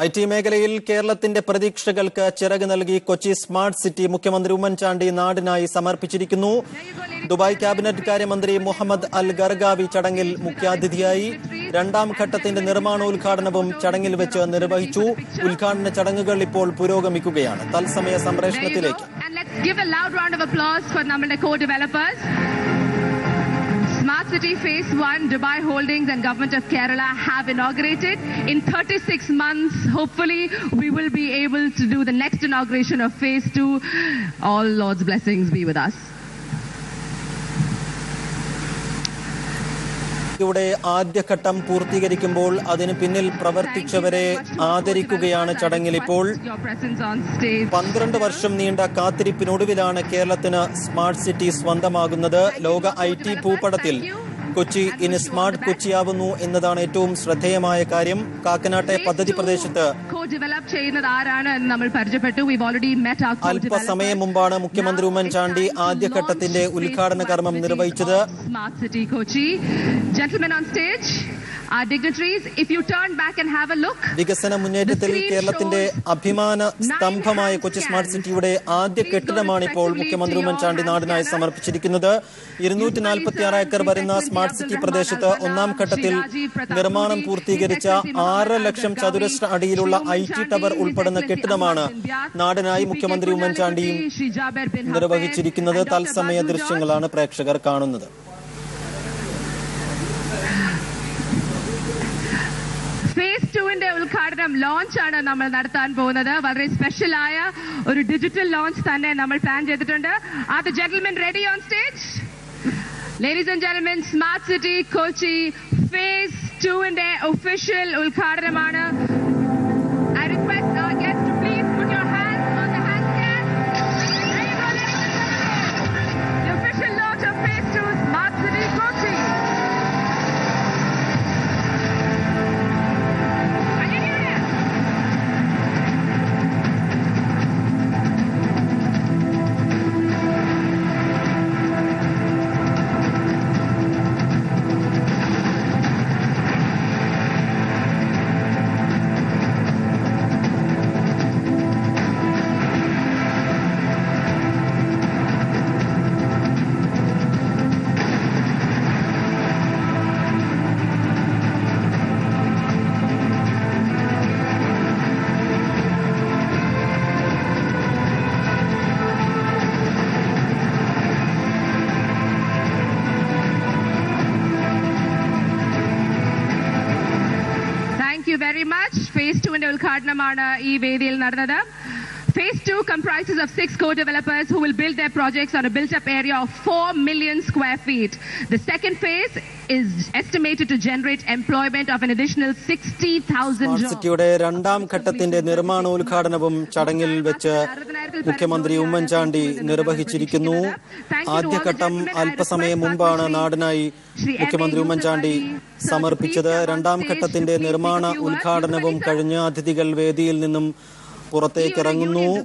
IT മേഖലയിൽ കേരളത്തിന്റെ പ്രതീക്ഷകൾക്ക് ചിറക് നൽകി കൊച്ചി സ്മാർട്ട് സിറ്റി മുഖ്യമന്ത്രി ഉമ്മൻചാണ്ടി നാടിനായി സമർപ്പിച്ചിരിക്കുന്നു. ദുബായ് ക്യാബിനറ്റ് കാര്യമന്ത്രി മുഹമ്മദ് അൽ ഗർഗാവി ചടങ്ങിൽ മുഖ്യാതിഥിയായി. രണ്ടാം ഘട്ടത്തിന്റെ നിർമ്മാണോദ്ഘാടനവും ചടങ്ങിൽ വെച്ച് നിർവഹിച്ചു. ഉദ്ഘാടന ചടങ്ങുകൾ ഇപ്പോൾ പുരോഗമിക്കുകയാണ്. തത്സമയ സംപ്രേഷണത്തിലേക്ക്. Smart City Phase 1, Dubai Holdings and Government of Kerala have inaugurated. In 36 months, hopefully, we will be able to do the next inauguration of Phase 2. All Lord's blessings be with us. യുടെ ആദ്യഘട്ടം പൂർത്തീകരിക്കുമ്പോൾ അതിന് പിന്നിൽ പ്രവർത്തിച്ചവരെ ആദരിക്കുകയാണ് ചടങ്ങിൽ. ഇപ്പോൾ 12 വർഷം നീണ്ട കാത്തിരിപ്പിനൊടുവിലാണ് കേരളത്തിന് smart city സ്വന്തമാകുന്നത്. ലോക IT ഭൂപടത്തിൽ കൊച്ചി ഇനി സ്മാർട്ട് കൊച്ചിയാവുന്നു എന്നതാണ് ഏറ്റവും ശ്രദ്ധേയമായ കാര്യം. കാക്കനാട്ടെ പദ്ധതി പ്രദേശത്ത് അല്പസമയം മുമ്പാണ് മുഖ്യമന്ത്രി ഉമ്മൻചാണ്ടി ആദ്യഘട്ടത്തിന്റെ ഉദ്ഘാടന കർമ്മം നിർവഹിച്ചത്. വികസന മുന്നേറ്റത്തിൽ കേരളത്തിന്റെ അഭിമാന സ്തംഭമായ കൊച്ചി സ്മാർട്ട് സിറ്റിയുടെ ആദ്യ കെട്ടിടമാണ് ഇപ്പോൾ മുഖ്യമന്ത്രി ഉമ്മൻചാണ്ടി നാടിനായി സമർപ്പിച്ചിരിക്കുന്നത്. 246 ഏക്കർ വരുന്ന സ്മാർട്ട് സിറ്റി പ്രദേശത്ത് ഒന്നാം ഘട്ടത്തിൽ നിർമ്മാണം പൂർത്തീകരിച്ച 6 ലക്ഷം ചതുരശ്ര അടിയിലുള്ള IT ടവർ ഉൾപ്പെടുന്ന കെട്ടിടമാണ് നാടിനായി മുഖ്യമന്ത്രി ഉമ്മൻചാണ്ടിയും നിർവഹിച്ചിരിക്കുന്നത്. തത്സമയ ദൃശ്യങ്ങളാണ് പ്രേക്ഷകർ കാണുന്നത്. Phase 2 ഉദ്ഘാടനം ലോഞ്ച് ആണ് നമ്മൾ നടത്താൻ പോകുന്നത്. വളരെ സ്പെഷ്യലായ ഒരു ഡിജിറ്റൽ ലോഞ്ച് തന്നെ നമ്മൾ പ്ലാൻ ചെയ്തിട്ടുണ്ട്. Are the gentlemen ready on stage? Ladies and gentlemen, Smart City Kochi Phase 2 official ഉദ്ഘാടനമാണ്. I request our guests to please put your hands on the handstand. There you go, ladies and gentlemen. The official launch of Phase 2 Smart City Kochi. Thank you very much. Phase 2 ഉദ്ഘാടനമാണ് ഈ വേദിയിൽ നടന്നത്. Phase 2 comprises of 6 co-developers who will build their projects on a built-up area of 4 million square feet. The second phase is estimated to generate employment of an additional 60,000 jobs. സിറ്റിയുടെ രണ്ടാം ഘട്ടത്തിന്റെ നിർമ്മാണോദ്ഘാടനവും ചടങ്ങിൽ വെച്ച് മുഖ്യമന്ത്രി ഉമ്മൻചാണ്ടി നിർവഹിച്ചിരിക്കുന്നു. ആദ്യഘട്ടം അല്പസമയം മുമ്പാണ് നാടിനായി മുഖ്യമന്ത്രി ഉമ്മൻചാണ്ടി സമർപ്പിച്ചത്. രണ്ടാം ഘട്ടത്തിന്റെ നിർമ്മാണ ഉദ്ഘാടനവും കഴിഞ്ഞ് അതിഥികൾ വേദിയിൽ നിന്നും പുറത്തേക്കിറങ്ങുന്നു.